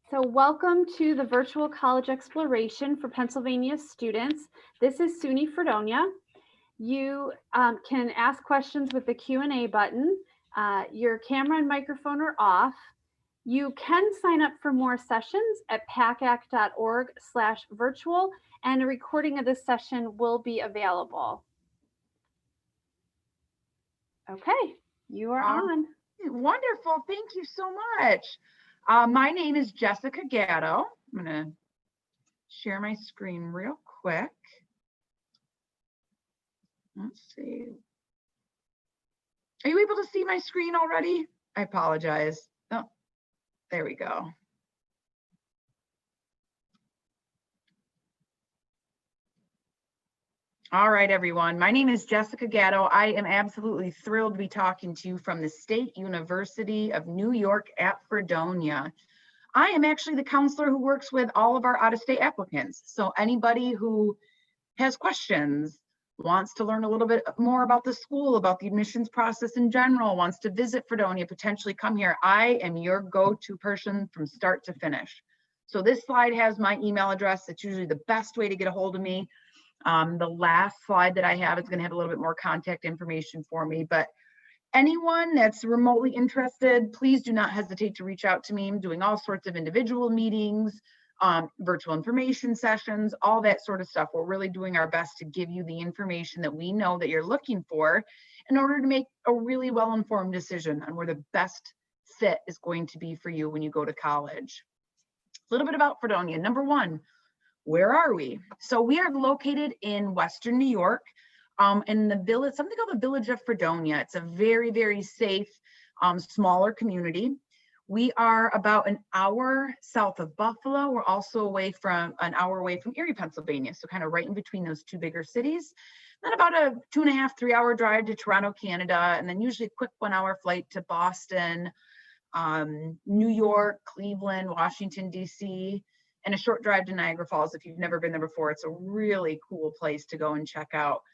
So welcome to the virtual college exploration for Pennsylvania students. This is SUNY Fredonia. You can ask questions with the Q&A button. Your camera and microphone are off. You can sign up for more sessions at pacac.org/virtual, and a recording of this session will be available. Okay, you are on. Wonderful. Thank you so much. My name is Jessica Gatto. I'm going to share my screen real quick. Let's see. Are you able to see my screen already? I apologize. Oh, there we go. All right, everyone. My name is Jessica Gatto. I am absolutely thrilled to be talking to you from the State University of New York at Fredonia. I am actually the counselor who works with all of our out-of-state applicants. So anybody who has questions, wants to learn a little bit more about the school, about the admissions process in general, wants to visit Fredonia, potentially come here, I am your go-to person from start to finish. So this slide has my email address. It's usually the best way to get a hold of me. The last slide that I have is going to have a little bit more contact information for me, but anyone that's remotely interested, please do not hesitate to reach out to me. I'm doing all sorts of individual meetings, virtual information sessions, all that sort of stuff. We're really doing our best to give you the information that we know that you're looking for in order to make a really well-informed decision on where the best fit is going to be for you when you go to college. A little bit about Fredonia. Number one, where are we? So we are located in Western New York, in the village, something called the Village of Fredonia. It's a very, very safe, smaller community. We are about an hour south of Buffalo. We're also an hour away from Erie, Pennsylvania. So kind of right in between those two bigger cities. Then about a 2.5, 3-hour drive to Toronto, Canada, and then usually a quick 1-hour flight to Boston, New York, Cleveland, Washington, DC, and a short drive to Niagara Falls. If you've never been there before, it's a really cool place to go and check out.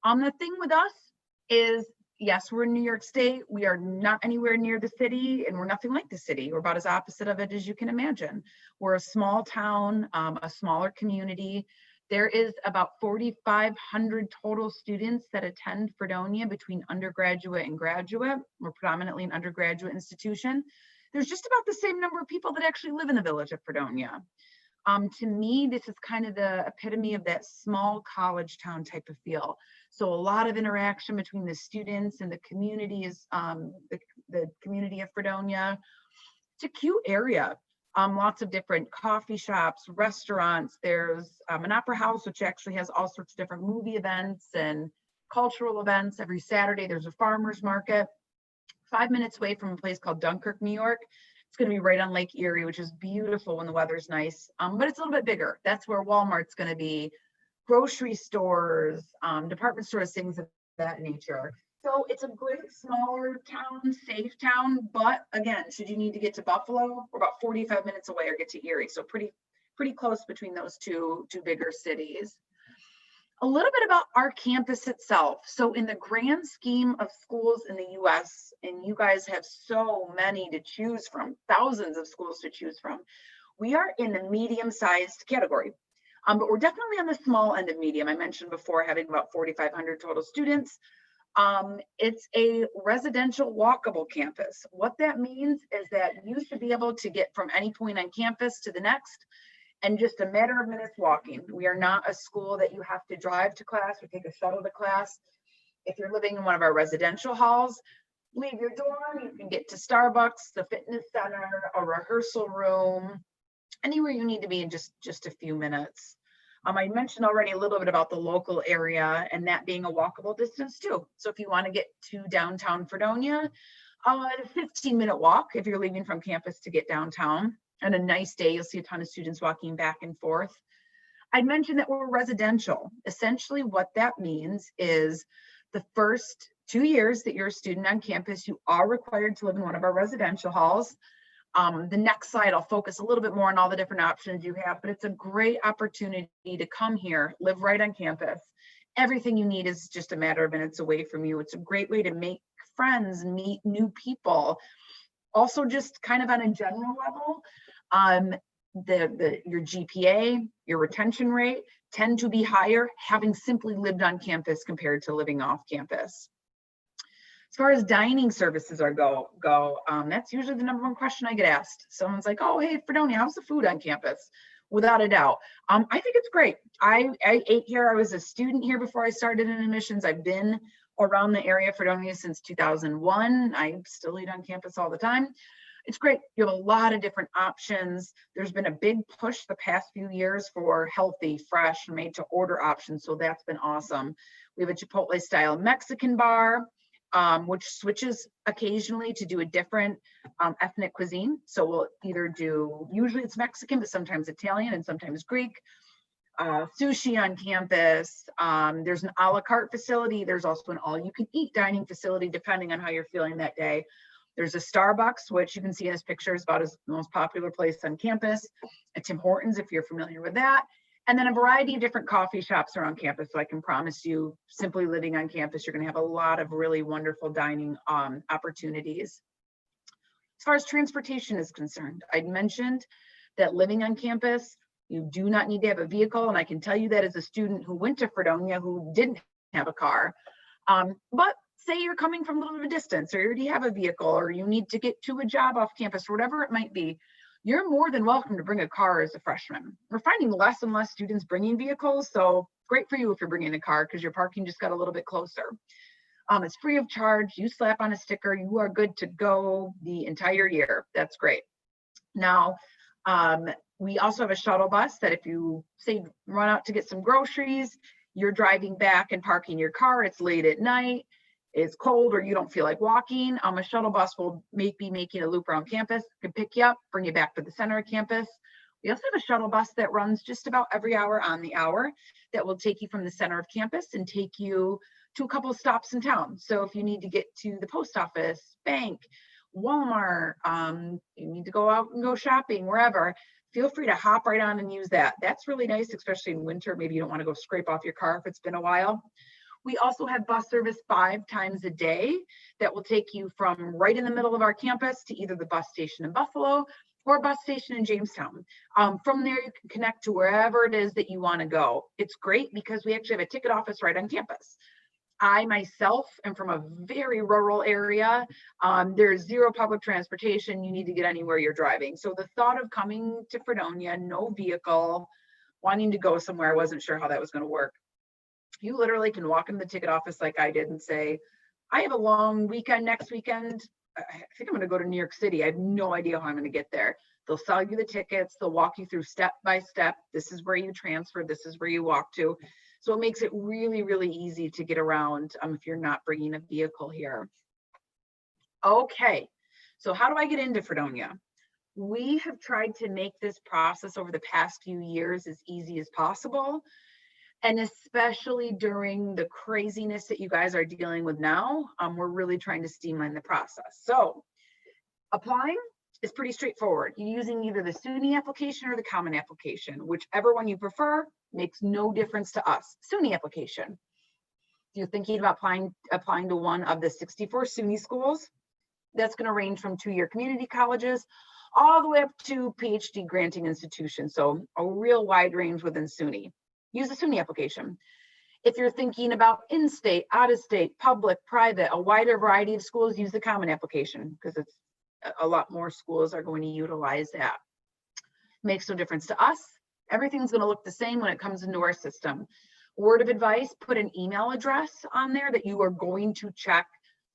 The thing with us is, yes, we're in New York State. We are not anywhere near the city, and we're nothing like the city. We're about as opposite of it as you can imagine. We're a small town, a smaller community. There is about 4,500 total students that attend Fredonia between undergraduate and graduate. We're predominantly an undergraduate institution. There's just about the same number of people that actually live in the village of Fredonia. To me, this is kind of the epitome of that small college town type of feel. So a lot of interaction between the students and the communities, the community of Fredonia. It's a cute area. Lots of different coffee shops, restaurants. There's an opera house, which actually has all sorts of different movie events and cultural events. Every Saturday, there's a farmer's market. 5 minutes away from a place called Dunkirk, New York. It's going to be right on Lake Erie, which is beautiful when the weather's nice, but it's a little bit bigger. That's where Walmart's going to be, grocery stores, department stores, things of that nature. So it's a great smaller town, safe town, but again, should you need to get to Buffalo, we're about 45 minutes away, or get to Erie. So pretty close between those two bigger cities. A little bit about our campus itself. So in the grand scheme of schools in the US, and you guys have so many to choose from, thousands of schools to choose from, we are in the medium-sized category. But we're definitely on the small end of medium. I mentioned before having about 4,500 total students. It's a residential walkable campus. What that means is that you should be able to get from any point on campus to the next and just a matter of minutes walking. We are not a school that you have to drive to class or take a shuttle to class. If you're living in one of our residential halls, leave your dorm, you can get to Starbucks, the fitness center, a rehearsal room, anywhere you need to be in just a few minutes. I mentioned already a little bit about the local area and that being a walkable distance too. So if you want to get to downtown Fredonia, a 15-minute walk if you're leaving from campus to get downtown. On a nice day, you'll see a ton of students walking back and forth. I'd mentioned that we're residential. Essentially what that means is the first 2 years that you're a student on campus, you are required to live in one of our residential halls. The next slide, I'll focus a little bit more on all the different options you have, but it's a great opportunity to come here, live right on campus. Everything you need is just a matter of minutes away from you. It's a great way to make friends, meet new people. Also, just kind of on a general level, Your GPA, your retention rate tend to be higher having simply lived on campus compared to living off campus. As far as dining services go, that's usually the #1 question I get asked. Someone's like, oh, hey, Fredonia, how's the food on campus? Without a doubt. I think it's great. I ate here. I was a student here before I started in admissions. I've been around the area of Fredonia since 2001. I still eat on campus all the time. It's great. You have a lot of different options. There's been a big push the past few years for healthy, fresh, made to order options. So that's been awesome. We have a Chipotle style Mexican bar, which switches occasionally to do a different ethnic cuisine. So we'll either do, usually it's Mexican, but sometimes Italian and sometimes Greek. Sushi on campus. There's an a la carte facility. There's also an all you can eat dining facility, depending on how you're feeling that day. There's a Starbucks, which you can see in this picture is about as the most popular place on campus. A Tim Hortons, if you're familiar with that. And then a variety of different coffee shops around campus. So I can promise you, simply living on campus, you're going to have a lot of really wonderful dining opportunities. As far as transportation is concerned, I'd mentioned that living on campus, you do not need to have a vehicle. And I can tell you that as a student who went to Fredonia who didn't have a car. But say you're coming from a little bit of a distance, or you already have a vehicle, or you need to get to a job off campus, or whatever it might be, you're more than welcome to bring a car as a freshman. We're finding less and less students bringing vehicles, so great for you if you're bringing a car because your parking just got a little bit closer. It's free of charge. You slap on a sticker, you are good to go the entire year. That's great. Now, we also have a shuttle bus that if you say run out to get some groceries, you're driving back and parking your car, it's late at night, it's cold, or you don't feel like walking, a shuttle bus will be making a loop around campus, can pick you up, bring you back to the center of campus. We also have a shuttle bus that runs just about every hour on the hour that will take you from the center of campus and take you to a couple of stops in town. So if you need to get to the post office, bank, Walmart, you need to go out and go shopping, wherever, feel free to hop right on and use that. That's really nice, especially in winter. Maybe you don't want to go scrape off your car if it's been a while. We also have bus service 5 times a day that will take you from right in the middle of our campus to either the bus station in Buffalo or a bus station in Jamestown. From there, you can connect to wherever it is that you want to go. It's great because we actually have a ticket office right on campus. I myself am from a very rural area. There's zero public transportation. You need to get anywhere you're driving. So the thought of coming to Fredonia, no vehicle, wanting to go somewhere, I wasn't sure how that was going to work. You literally can walk in the ticket office like I did and say, I have a long weekend next weekend. I think I'm going to go to New York City. I have no idea how I'm going to get there. They'll sell you the tickets. They'll walk you through step by step. This is where you transfer. This is where you walk to. So it makes it really, really easy to get around if you're not bringing a vehicle here. Okay, so how do I get into Fredonia? We have tried to make this process over the past few years as easy as possible. And especially during the craziness that you guys are dealing with now, we're really trying to streamline the process. So applying is pretty straightforward. You're using either the SUNY application or the common application, whichever one you prefer, makes no difference to us. SUNY application. If you're thinking about applying to one of the 64 SUNY schools, that's going to range from 2-year community colleges all the way up to PhD granting institutions. So a real wide range within SUNY. Use the SUNY application. If you're thinking about in-state, out-of-state, public, private, a wider variety of schools, use the common application because it's a lot more schools are going to utilize that. Makes no difference to us. Everything's going to look the same when it comes into our system. Word of advice, put an email address on there that you are going to check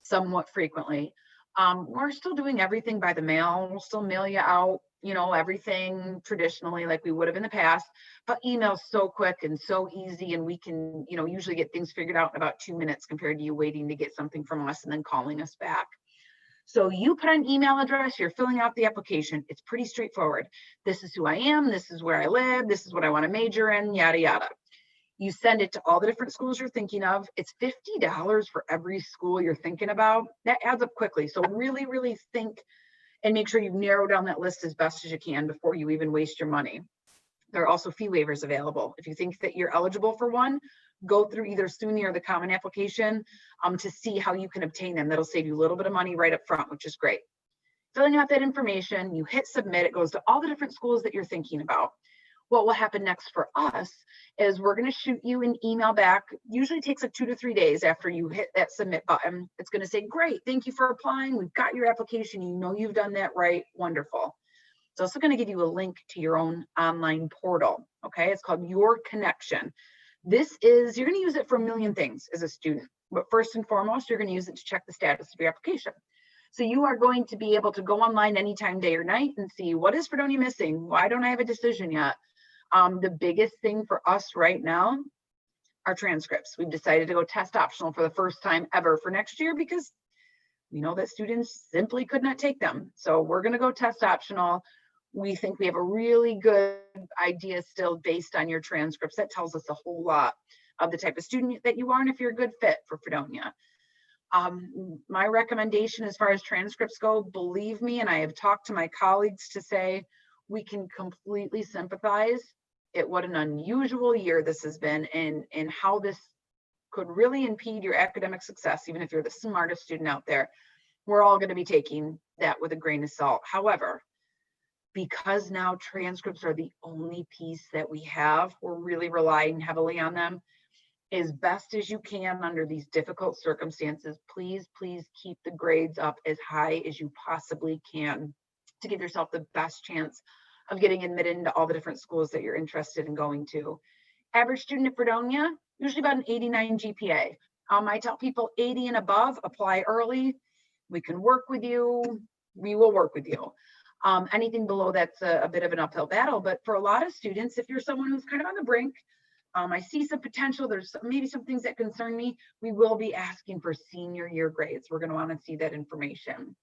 somewhat frequently. We're still doing everything by the mail. We'll still mail you out, everything traditionally like we would have in the past, but email's so quick and so easy, and we can, usually get things figured out in about 2 minutes compared to you waiting to get something from us and then calling us back. So you put an email address, you're filling out the application. It's pretty straightforward. This is who I am. This is where I live. This is what I want to major in, yada, yada. You send it to all the different schools you're thinking of. It's $50 for every school you're thinking about. That adds up quickly. So really, really think and make sure you narrow down that list as best as you can before you even waste your money. There are also fee waivers available. If you think that you're eligible for one, go through either SUNY or the common application to see how you can obtain them. That'll save you a little bit of money right up front, which is great. If filling out that information, you hit submit, it goes to all the different schools that you're thinking about. What will happen next for us is we're going to shoot you an email back. Usually takes like 2 to 3 days after you hit that submit button. It's going to say, great, thank you for applying. We've got your application. You know you've done that right. Wonderful. It's also going to give you a link to your own online portal. Okay, it's called Your Connection. This is, you're going to use it for a million things as a student, but first and foremost, you're going to use it to check the status of your application. So you are going to be able to go online anytime, day or night, and see, what is Fredonia missing? Why don't I have a decision yet? The biggest thing for us right now are transcripts. We've decided to go test optional for the first time ever for next year because we know that students simply could not take them. So we're going to go test optional. We think we have a really good idea still based on your transcripts. That tells us a whole lot of the type of student that you are and if you're a good fit for Fredonia. My recommendation as far as transcripts go, believe me, and I have talked to my colleagues to say, we can completely sympathize at what an unusual year this has been and how this could really impede your academic success, even if you're the smartest student out there. We're all going to be taking that with a grain of salt. However, because now transcripts are the only piece that we have, we're really relying heavily on them. As best as you can under these difficult circumstances, please keep the grades up as high as you possibly can to give yourself the best chance of getting admitted into all the different schools that you're interested in going to. Average student at Fredonia, usually about an 89 GPA. I tell people 80 and above, apply early. We can work with you. We will work with you. Anything below that's a bit of an uphill battle. But for a lot of students, if you're someone who's kind of on the brink, I see some potential, there's maybe some things that concern me, we will be asking for senior year grades. We're going to want to see that information.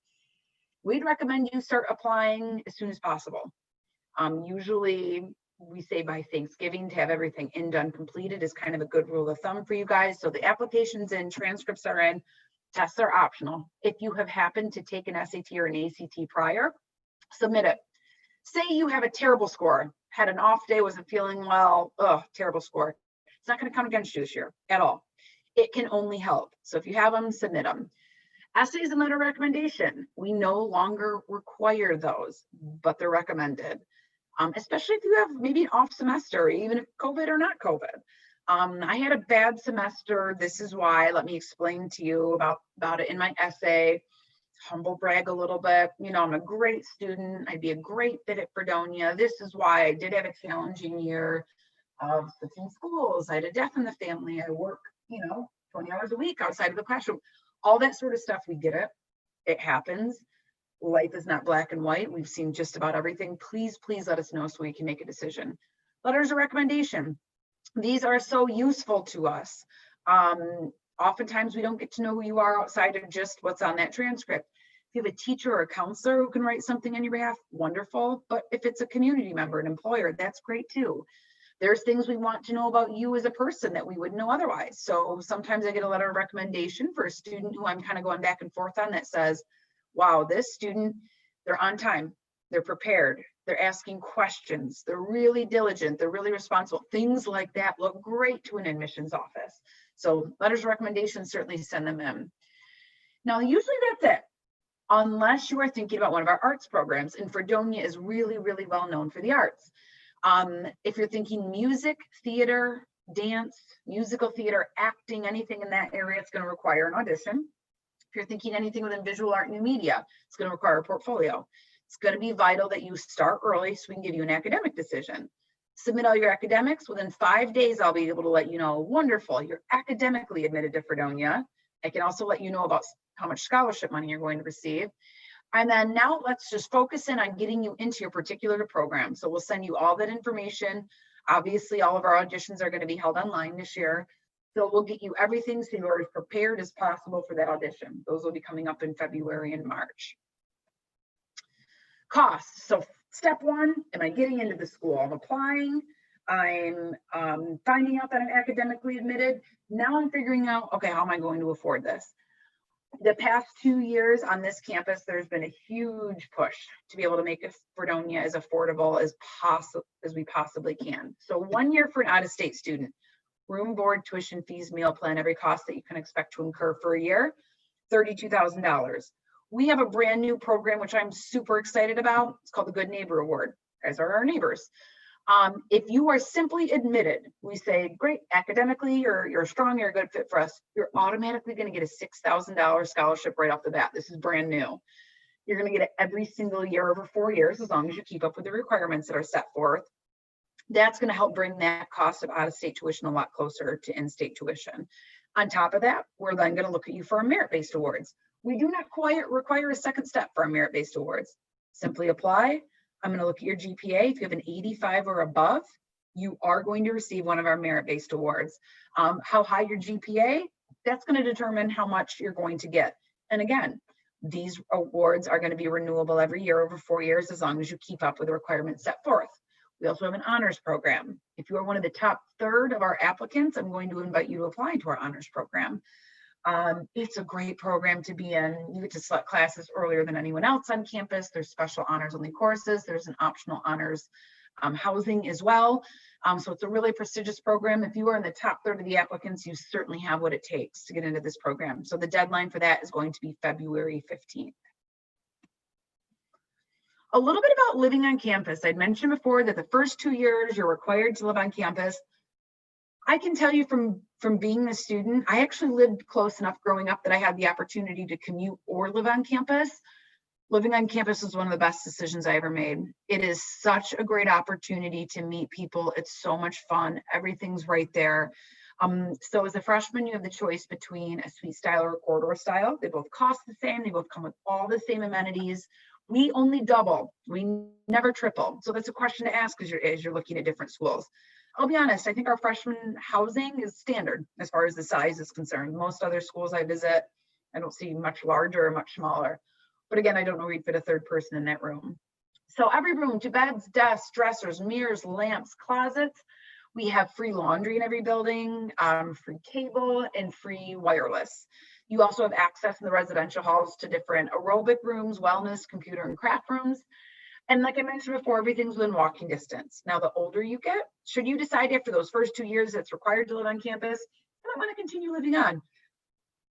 We'd recommend you start applying as soon as possible. Usually we say by Thanksgiving to have everything done completed is kind of a good rule of thumb for you guys. So the applications in, transcripts are in, tests are optional. If you have happened to take an SAT or an ACT prior, submit it. Say you have a terrible score, had an off day, wasn't feeling well, terrible score. It's not going to count against you this year at all. It can only help. So if you have them, submit them. Essays and letter recommendation, we no longer require those, but they're recommended. Especially if you have maybe an off semester, even if COVID or not COVID. I had a bad semester. This is why. Let me explain to you about it in my essay. Humble brag a little bit. You know, I'm a great student. I'd be a great fit at Fredonia. This is why I did have a challenging year of switching schools. I had a death in the family. I work, 20 hours a week outside of the classroom. All that sort of stuff, we get it. It happens. Life is not black and white. We've seen just about everything. Please let us know so we can make a decision. Letters of recommendation. These are so useful to us. Oftentimes we don't get to know who you are outside of just what's on that transcript. If you have a teacher or a counselor who can write something on your behalf, wonderful. But if it's a community member, an employer, that's great too. There's things we want to know about you as a person that we wouldn't know otherwise. So sometimes I get a letter of recommendation for a student who I'm kind of going back and forth on that says, wow, this student, they're on time, they're prepared, they're asking questions, they're really diligent, they're really responsible. Things like that look great to an admissions office. So letters of recommendation, certainly send them in. Now, usually that's it, unless you are thinking about one of our arts programs, and Fredonia is really well known for the arts. If you're thinking music, theater, dance, musical theater, acting, anything in that area, it's going to require an audition. If you're thinking anything within visual art and new media, it's going to require a portfolio. It's going to be vital that you start early so we can give you an academic decision. Submit all your academics. Within 5 days, I'll be able to let you know, wonderful, you're academically admitted to Fredonia. I can also let you know about how much scholarship money you're going to receive. And then now let's just focus in on getting you into your particular program. So we'll send you all that information. Obviously, all of our auditions are going to be held online this year. So we'll get you everything so you're as prepared as possible for that audition. Those will be coming up in February and March. Costs. So step one, am I getting into the school? I'm applying. I'm finding out that I'm academically admitted. Now I'm figuring out, okay, how am I going to afford this? The past 2 years on this campus, there's been a huge push to be able to make Fredonia as affordable as we possibly can. So 1 year for an out-of-state student, room, board, tuition, fees, meal plan, every cost that you can expect to incur for a year, $32,000. We have a brand new program, which I'm super excited about. It's called the Good Neighbor Award. You guys are our neighbors. If you are simply admitted, we say, great, academically, you're strong, you're a good fit for us, you're automatically going to get a $6,000 scholarship right off the bat. This is brand new. You're going to get it every single year over 4 years, as long as you keep up with the requirements that are set forth. That's going to help bring that cost of out-of-state tuition a lot closer to in-state tuition. On top of that, we're then going to look at you for our merit-based awards. We do not require a second step for our merit-based awards. Simply apply. I'm going to look at your GPA. If you have an 85 or above, you are going to receive one of our merit-based awards. How high your GPA, that's going to determine how much you're going to get. And again, these awards are going to be renewable every year over 4 years, as long as you keep up with the requirements set forth. We also have an honors program. If you are one of the top third of our applicants, I'm going to invite you to apply to our honors program. It's a great program to be in. You get to select classes earlier than anyone else on campus. There's special honors only courses. There's an optional honors housing as well. So it's a really prestigious program. If you are in the top third of the applicants, you certainly have what it takes to get into this program. So the deadline for that is going to be February 15th. A little bit about living on campus. I'd mentioned before that the first 2 years you're required to live on campus. I can tell you from being a student, I actually lived close enough growing up that I had the opportunity to commute or live on campus. Living on campus was one of the best decisions I ever made. It is such a great opportunity to meet people. It's so much fun. Everything's right there. So as a freshman, you have the choice between a suite style or a corridor style. They both cost the same. They both come with all the same amenities. We only double, we never triple. So that's a question to ask as you're looking at different schools. I'll be honest, I think our freshman housing is standard as far as the size is concerned. Most other schools I visit, I don't see much larger or much smaller. But again, I don't know where you'd fit a third person in that room. So every room, 2 beds, desks, dressers, mirrors, lamps, closets. We have free laundry in every building, free cable, and free wireless. You also have access in the residential halls to different aerobic rooms, wellness, computer, and craft rooms. And like I mentioned before, everything's within walking distance. Now, the older you get, should you decide after those first 2 years it's required to live on campus, and I want to continue living on,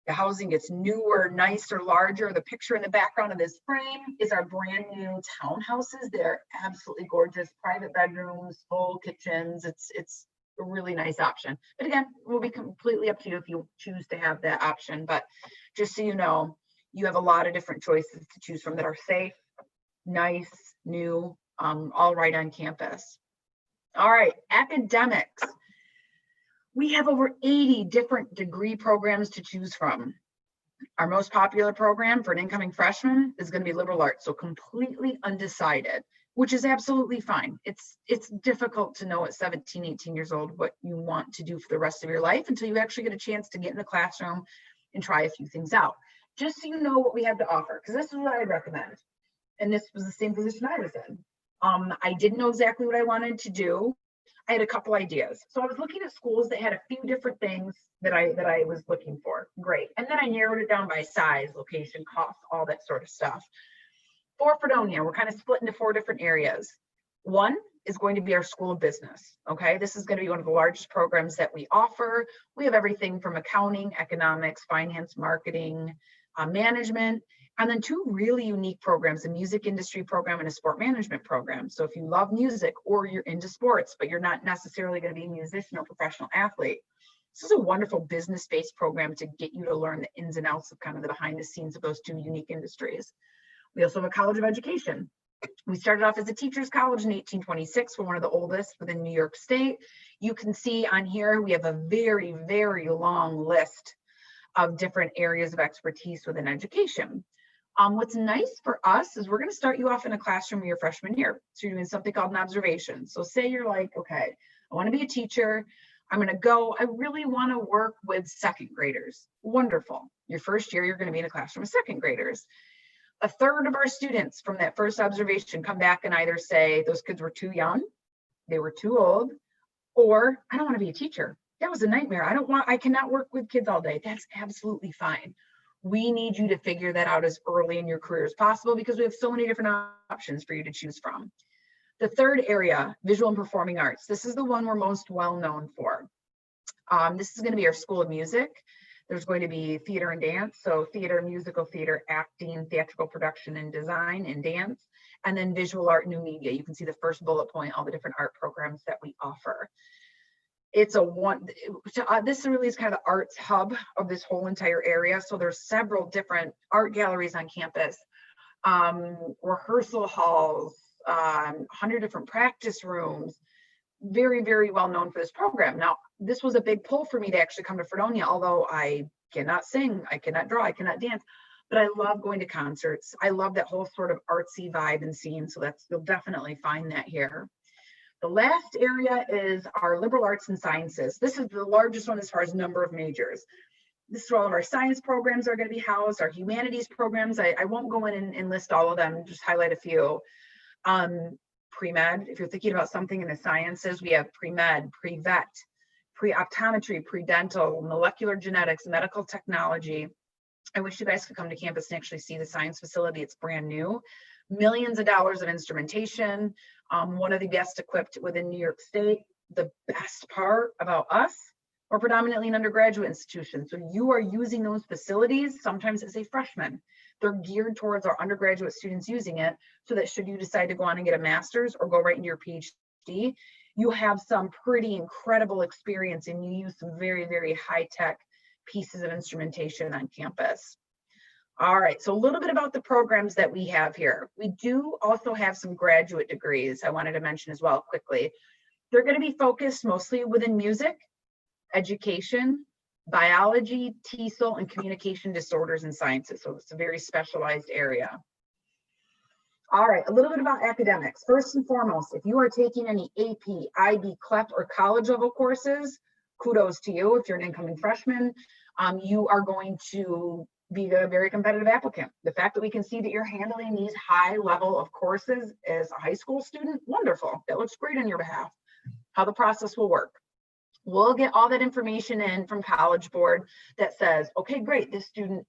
the housing gets newer, nicer, larger. The picture in the background of this frame is our brand new townhouses. They're absolutely gorgeous, private bedrooms, full kitchens. It's a really nice option. But again, it will be completely up to you if you choose to have that option. But just so you know, you have a lot of different choices to choose from that are safe, nice, new, all right on campus. All right, academics. We have over 80 different degree programs to choose from. Our most popular program for an incoming freshman is going to be liberal arts, so completely undecided, which is absolutely fine. It's difficult to know at 17, 18 years old what you want to do for the rest of your life until you actually get a chance to get in the classroom and try a few things out, just so you know what we have to offer, because this is what I'd recommend. And this was the same position I was in. I didn't know exactly what I wanted to do. I had a couple ideas. So I was looking at schools that had a few different things that I was looking for. Great. And then I narrowed it down by size, location, cost, all that sort of stuff. For Fredonia, we're kind of split into 4 different areas. One is going to be our School of Business. Okay, this is going to be one of the largest programs that we offer. We have everything from accounting, economics, finance, marketing, management, and then 2 really unique programs, a music industry program and a sport management program. So if you love music or you're into sports, but you're not necessarily going to be a musician or professional athlete, this is a wonderful business-based program to get you to learn the ins and outs of kind of the behind the scenes of those 2 unique industries. We also have a College of Education. We started off as a teacher's college in 1826. We're one of the oldest within New York State. You can see on here, we have a very, very long list of different areas of expertise within education. What's nice for us is we're going to start you off in a classroom your freshman year. So you're doing something called an observation. So say you're like, okay, I want to be a teacher. I'm going to go, I really want to work with 2nd graders. Wonderful. Your first year, you're going to be in a classroom of 2nd graders. A third of our students from that first observation come back and either say those kids were too young, they were too old, or I don't want to be a teacher. That was a nightmare. I cannot work with kids all day. That's absolutely fine. We need you to figure that out as early in your career as possible because we have so many different options for you to choose from. The third area, visual and performing arts. This is the one we're most well known for. This is going to be our School of Music. There's going to be theater and dance, so theater, musical theater, acting, theatrical production and design and dance, and then visual art, new media. You can see the first bullet point, all the different art programs that we offer. It's this really is kind of the arts hub of this whole entire area. So there's several different art galleries on campus, rehearsal halls, 100 different practice rooms. Very, very well known for this program. Now, this was a big pull for me to actually come to Fredonia, although I cannot sing, I cannot draw, I cannot dance, but I love going to concerts. I love that whole sort of artsy vibe and scene. So you'll definitely find that here. The last area is our liberal arts and sciences. This is the largest one as far as number of majors. This is where all of our science programs are going to be housed, our humanities programs. I won't go in and list all of them, just highlight a few. Pre-med, if you're thinking about something in the sciences, we have pre-med, pre-vet, pre-optometry, pre-dental, molecular genetics, medical technology. I wish you guys could come to campus and actually see the science facility. It's brand new. Millions of dollars of instrumentation. One of the best equipped within New York State. The best part about us, we're predominantly an undergraduate institution. So you are using those facilities sometimes as a freshman. They're geared towards our undergraduate students using it, so that should you decide to go on and get a master's or go right into your PhD, you have some pretty incredible experience and you use some very, very high-tech pieces of instrumentation on campus. All right, so a little bit about the programs that we have here. We do also have some graduate degrees I wanted to mention as well quickly. They're going to be focused mostly within music, education, biology, TESOL, and communication disorders and sciences. So it's a very specialized area. All right, a little bit about academics. First and foremost, if you are taking any AP, IB, CLEP, or college level courses, kudos to you. If you're an incoming freshman, you are going to be a very competitive applicant. The fact that we can see that you're handling these high level of courses as a high school student, wonderful. That looks great on your behalf. How the process will work. We'll get all that information in from College Board that says, okay, great, this student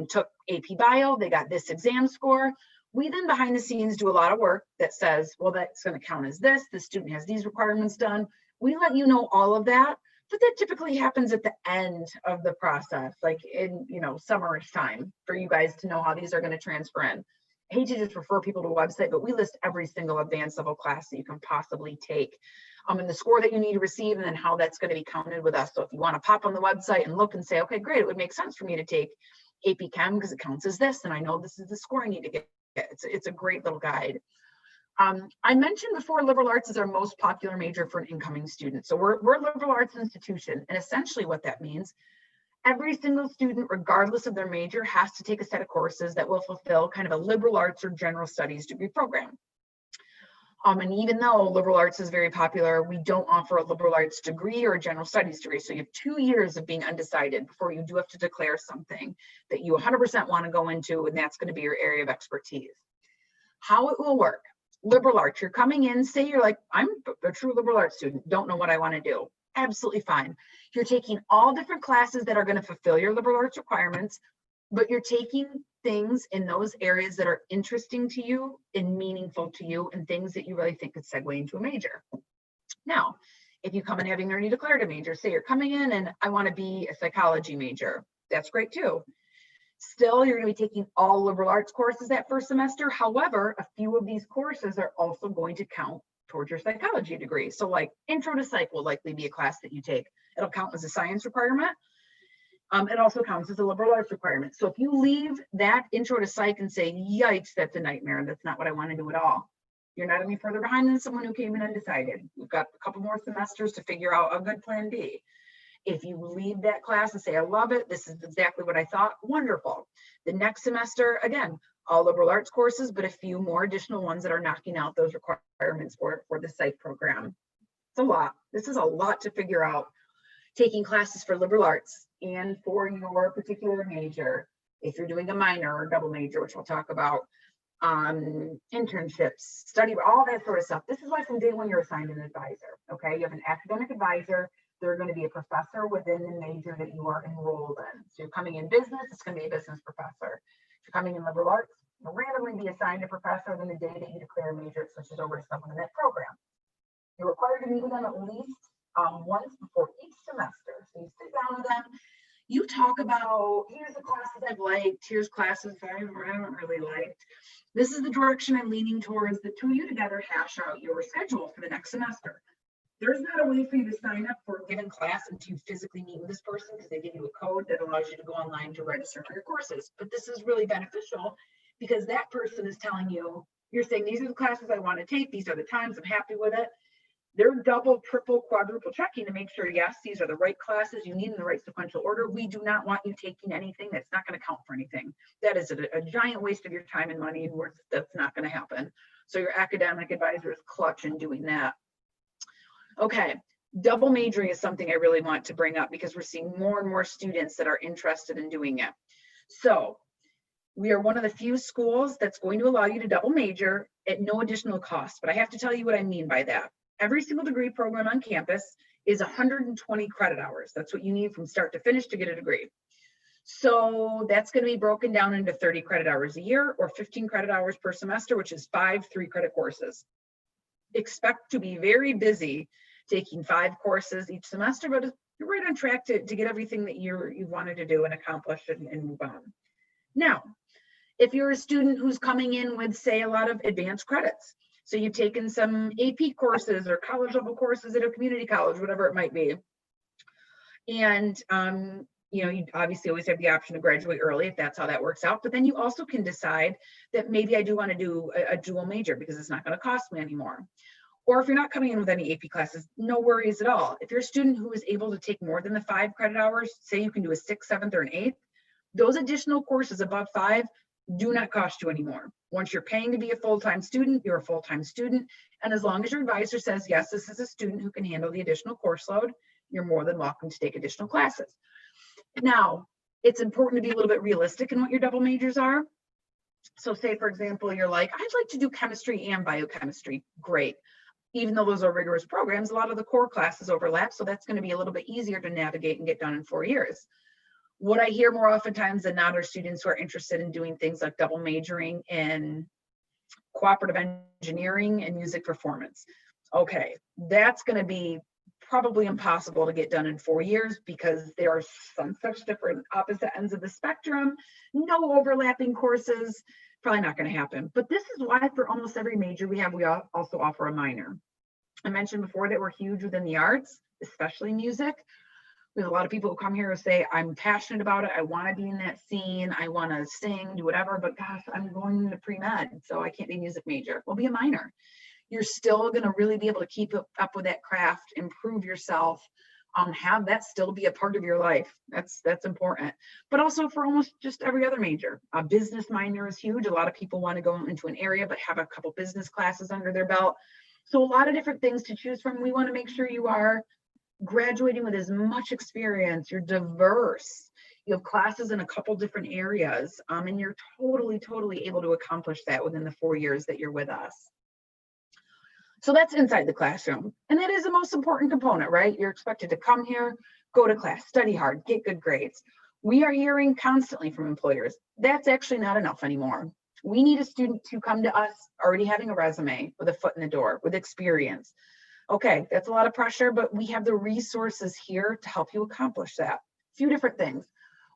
took AP Bio, they got this exam score. We then behind the scenes do a lot of work that says, well, that's going to count as this, the student has these requirements done. We let you know all of that, but that typically happens at the end of the process, like in, summerish time for you guys to know how these are going to transfer in. I hate to just refer people to a website, but we list every single advanced level class that you can possibly take. And the score that you need to receive, and then how that's going to be counted with us. So if you want to pop on the website and look and say, okay, great, it would make sense for me to take AP Chem because it counts as this, and I know this is the score I need to get. It's a great little guide. I mentioned before, liberal arts is our most popular major for an incoming student. So we're a liberal arts institution, and essentially what that means, every single student, regardless of their major, has to take a set of courses that will fulfill kind of a liberal arts or general studies degree program. And even though liberal arts is very popular, we don't offer a liberal arts degree or a general studies degree. So you have 2 years of being undecided before you do have to declare something that you 100% want to go into, and that's going to be your area of expertise. How it will work. Liberal arts, you're coming in, say you're like, I'm a true liberal arts student, don't know what I want to do. Absolutely fine. You're taking all different classes that are going to fulfill your liberal arts requirements, but you're taking things in those areas that are interesting to you and meaningful to you and things that you really think could segue into a major. Now, if you come in having already declared a major, say you're coming in and I want to be a psychology major, that's great too. Still, you're going to be taking all liberal arts courses that first semester. However, a few of these courses are also going to count towards your psychology degree. So like intro to psych will likely be a class that you take. It'll count as a science requirement. It also counts as a liberal arts requirement. So if you leave that intro to psych and say, yikes, that's a nightmare, that's not what I want to do at all, you're not any further behind than someone who came in undecided. We've got a couple more semesters to figure out a good plan B. If you leave that class and say, I love it, this is exactly what I thought, wonderful. The next semester, again, all liberal arts courses, but a few more additional ones that are knocking out those requirements for the psych program. It's a lot. This is a lot to figure out. Taking classes for liberal arts and for your particular major, if you're doing a minor or double major, which we'll talk about, internships, study, all that sort of stuff. This is why from day one you're assigned an advisor, okay? You have an academic advisor. They're going to be a professor within the major that you are enrolled in. So you're coming in business, it's going to be a business professor. If you're coming in liberal arts, you'll randomly be assigned a professor. Then the day that you declare a major, it switches over to someone in that program. You're required to meet with them at least once before each semester. So you sit down with them, you talk about, here's the classes I've liked, here's classes I haven't really liked. This is the direction I'm leaning towards. The two of you together hash out your schedule for the next semester. There's not a way for you to sign up for a given class until you physically meet with this person, because they give you a code that allows you to go online to register for your courses. But this is really beneficial because that person is telling you, you're saying, these are the classes I want to take. These are the times I'm happy with it. They're double, triple, quadruple checking to make sure, yes, these are the right classes you need in the right sequential order. We do not want you taking anything that's not going to count for anything. That is a giant waste of your time and money, and that's not going to happen. So your academic advisor is clutch in doing that. Okay, double majoring is something I really want to bring up because we're seeing more and more students that are interested in doing it. So we are one of the few schools that's going to allow you to double major at no additional cost. But I have to tell you what I mean by that. Every single degree program on campus is 120 credit hours. That's what you need from start to finish to get a degree. So that's going to be broken down into 30 credit hours a year or 15 credit hours per semester, which is 5 3-credit courses. Expect to be very busy taking 5 courses each semester, but you're right on track to get everything that you wanted to do and accomplish and move on. Now, if you're a student who's coming in with, say, a lot of advanced credits, so you've taken some AP courses or college level courses at a community college, whatever it might be. And, you obviously always have the option to graduate early if that's how that works out. But then you also can decide that maybe I do want to do a dual major because it's not going to cost me anymore. Or if you're not coming in with any AP classes, no worries at all. If you're a student who is able to take more than the 5 credit hours, say you can do a 6th, 7th, or an 8th, those additional courses above 5 do not cost you anymore. Once you're paying to be a full-time student, you're a full-time student. And as long as your advisor says, yes, this is a student who can handle the additional course load, you're more than welcome to take additional classes. Now, it's important to be a little bit realistic in what your double majors are. So say, for example, you're like, I'd like to do chemistry and biochemistry. Great. Even though those are rigorous programs, a lot of the core classes overlap. So that's going to be a little bit easier to navigate and get done in 4 years. What I hear more oftentimes than not are students who are interested in doing things like double majoring in cooperative engineering and music performance. Okay, that's going to be probably impossible to get done in 4 years because there are some such different opposite ends of the spectrum, no overlapping courses, probably not going to happen. But this is why for almost every major we also offer a minor. I mentioned before that we're huge within the arts, especially music. We have a lot of people who come here who say, I'm passionate about it. I want to be in that scene. I want to sing, do whatever, but gosh, I'm going into pre-med, so I can't be a music major. Well, be a minor. You're still going to really be able to keep up with that craft, improve yourself, have that still be a part of your life. That's important. But also for almost just every other major. A business minor is huge. A lot of people want to go into an area, but have a couple business classes under their belt. So a lot of different things to choose from. We want to make sure you are graduating with as much experience, you're diverse, you have classes in a couple different areas, and you're totally able to accomplish that within the 4 years that you're with us. So that's inside the classroom. And that is the most important component, right? You're expected to come here, go to class, study hard, get good grades. We are hearing constantly from employers, that's actually not enough anymore. We need a student to come to us already having a resume with a foot in the door, with experience. Okay, that's a lot of pressure, but we have the resources here to help you accomplish that. A few different things,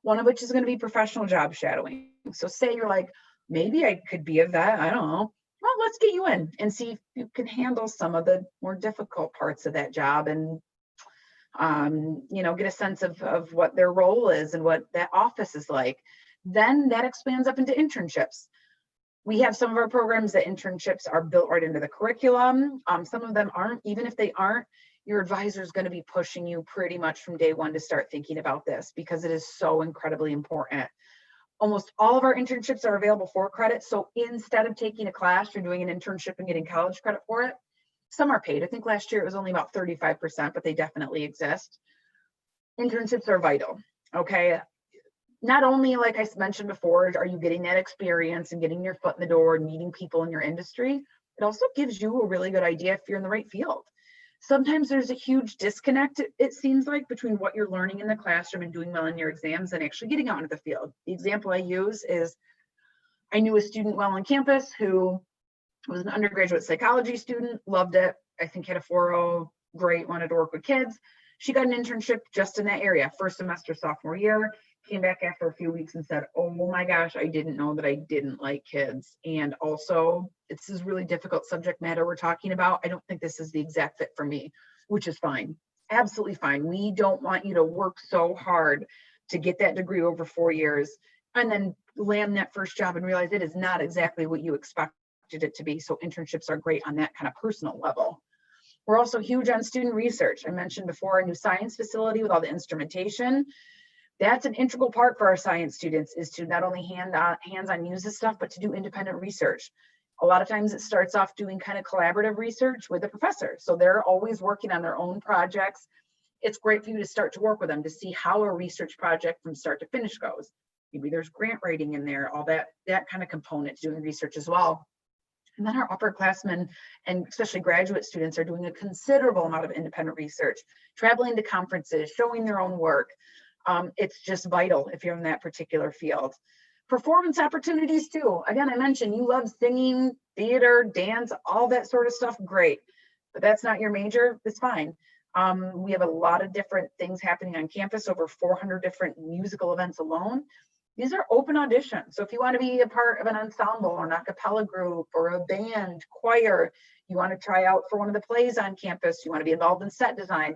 one of which is going to be professional job shadowing. So say you're like, maybe I could be a vet, I don't know. Well, let's get you in and see if you can handle some of the more difficult parts of that job and, get a sense of what their role is and what that office is like. Then that expands up into internships. We have some of our programs that internships are built right into the curriculum. Some of them aren't. Even if they aren't, your advisor is going to be pushing you pretty much from day one to start thinking about this because it is so incredibly important. Almost all of our internships are available for credit. So instead of taking a class, you're doing an internship and getting college credit for it. Some are paid. I think last year it was only about 35%, but they definitely exist. Internships are vital. Okay. Not only, like I mentioned before, are you getting that experience and getting your foot in the door and meeting people in your industry, it also gives you a really good idea if you're in the right field. Sometimes there's a huge disconnect, it seems like, between what you're learning in the classroom and doing well in your exams and actually getting out into the field. The example I use is I knew a student well on campus who was an undergraduate psychology student, loved it. I think had a 4.0, great, wanted to work with kids. She got an internship just in that area, first semester, sophomore year, came back after a few weeks and said, oh my gosh, I didn't know that I didn't like kids. And also, this is really difficult subject matter we're talking about. I don't think this is the exact fit for me, which is fine. Absolutely fine. We don't want you to work so hard to get that degree over 4 years and then land that first job and realize it is not exactly what you expected it to be. So internships are great on that kind of personal level. We're also huge on student research. I mentioned before a new science facility with all the instrumentation. That's an integral part for our science students, is to not only hands-on use this stuff, but to do independent research. A lot of times it starts off doing kind of collaborative research with the professor. So they're always working on their own projects. It's great for you to start to work with them to see how a research project from start to finish goes. Maybe there's grant writing in there, all that kind of component to doing research as well. And then our upperclassmen and especially graduate students are doing a considerable amount of independent research, traveling to conferences, showing their own work. It's just vital if you're in that particular field. Performance opportunities too. Again, I mentioned you love singing, theater, dance, all that sort of stuff, great. But that's not your major, it's fine. We have a lot of different things happening on campus, over 400 different musical events alone. These are open auditions. So if you want to be a part of an ensemble or an a cappella group or a band, choir, you want to try out for one of the plays on campus, you want to be involved in set design,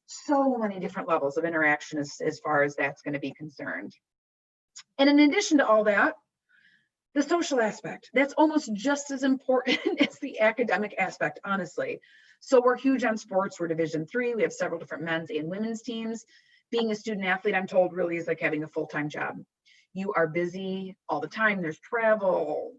so many different levels of interaction as far as that's going to be concerned. And in addition to all that, the social aspect, that's almost just as important as the academic aspect, honestly. So we're huge on sports. We're Division III. We have several different men's and women's teams. Being a student athlete, I'm told, really is like having a full-time job. You are busy all the time. There's travel,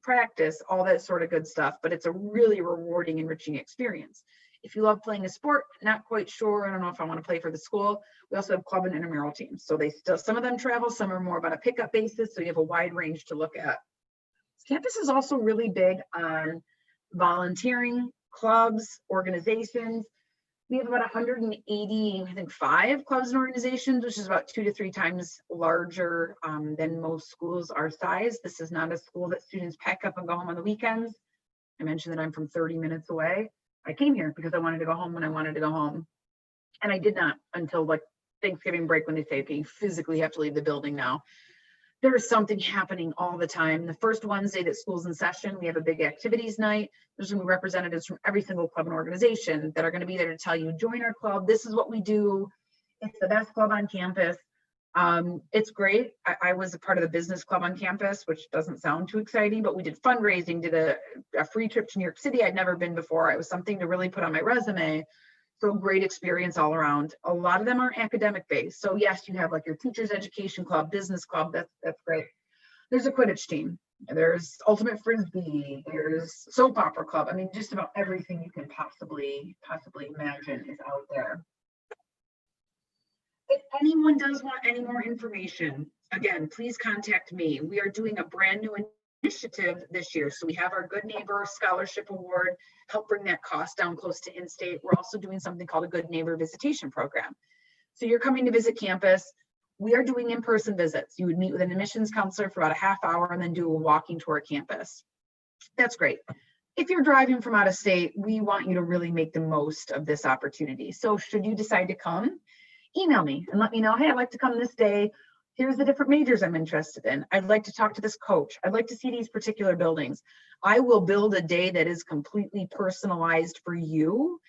practice, all that sort of good stuff, but it's a really rewarding, enriching experience. If you love playing a sport, not quite sure, I don't know if I want to play for the school, we also have club and intramural teams. So they still, some of them travel, some are more about a pickup basis, so you have a wide range to look at. Campus is also really big on volunteering, clubs, organizations. We have about 180, I think 5 clubs and organizations, which is about 2 to 3 times larger than most schools our size. This is not a school that students pack up and go home on the weekends. I mentioned that I'm from 30 minutes away. I came here because I wanted to go home when I wanted to go home. And I did not until like Thanksgiving break when they say, okay, you physically have to leave the building now. There is something happening all the time. The first Wednesday that school's in session, we have a big activities night. There's going to be representatives from every single club and organization that are going to be there to tell you, join our club. This is what we do. It's the best club on campus. It's great. I was a part of the business club on campus, which doesn't sound too exciting, but we did fundraising, did a free trip to New York City. I'd never been before. It was something to really put on my resume. So great experience all around. A lot of them are academic based. So yes, you have like your teacher's education club, business club. That's great. There's a Quidditch team. There's ultimate frisbee. There's soap opera club. I mean, just about everything you can possibly imagine is out there. If anyone does want any more information, again, please contact me. We are doing a brand new initiative this year. So we have our Good Neighbor Scholarship Award, help bring that cost down close to in-state. We're also doing something called a Good Neighbor Visitation Program. So you're coming to visit campus. We are doing in-person visits. You would meet with an admissions counselor for about a half hour and then do a walking tour of campus. That's great. If you're driving from out of state, we want you to really make the most of this opportunity. So should you decide to come, email me and let me know, hey, I'd like to come this day. Here's the different majors I'm interested in. I'd like to talk to this coach. I'd like to see these particular buildings. I will build a day that is completely personalized for you.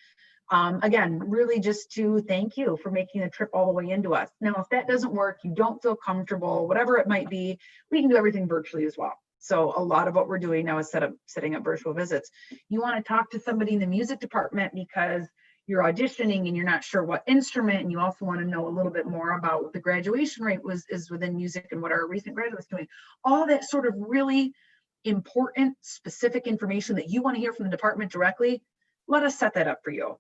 Again, really just to thank you for making the trip all the way into us. Now, if that doesn't work, you don't feel comfortable, whatever it might be, we can do everything virtually as well. So a lot of what we're doing now is setting up virtual visits. You want to talk to somebody in the music department because you're auditioning and you're not sure what instrument, and you also want to know a little bit more about what the graduation rate is within music and what our recent graduates doing. All that sort of really important, specific information that you want to hear from the department directly, let us set that up for you.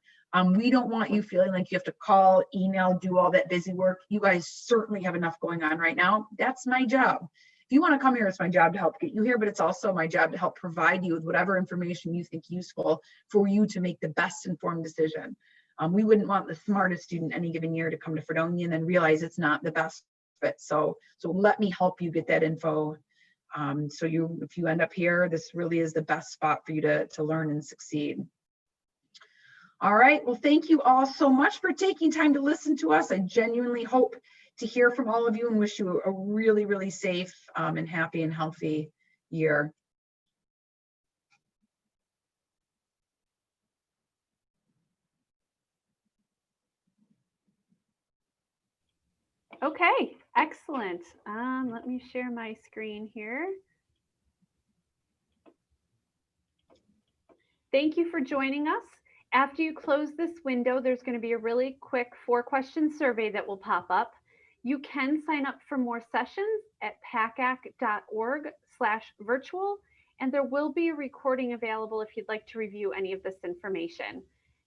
We don't want you feeling like you have to call, email, do all that busy work. You guys certainly have enough going on right now. That's my job. If you want to come here, it's my job to help get you here, but it's also my job to help provide you with whatever information you think useful for you to make the best informed decision. We wouldn't want the smartest student any given year to come to Fredonia and then realize it's not the best fit. So let me help you get that info. So if you end up here, this really is the best spot for you to learn and succeed. All right. Well, thank you all so much for taking time to listen to us. I genuinely hope to hear from all of you and wish you a really, really safe and happy and healthy year. Okay, excellent. Let me share my screen here. Thank you for joining us. After you close this window, there's going to be a really quick 4-question survey that will pop up. You can sign up for more sessions at pacac.org/virtual, and there will be a recording available if you'd like to review any of this information.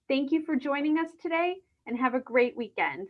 Thank you for joining us today, and have a great weekend.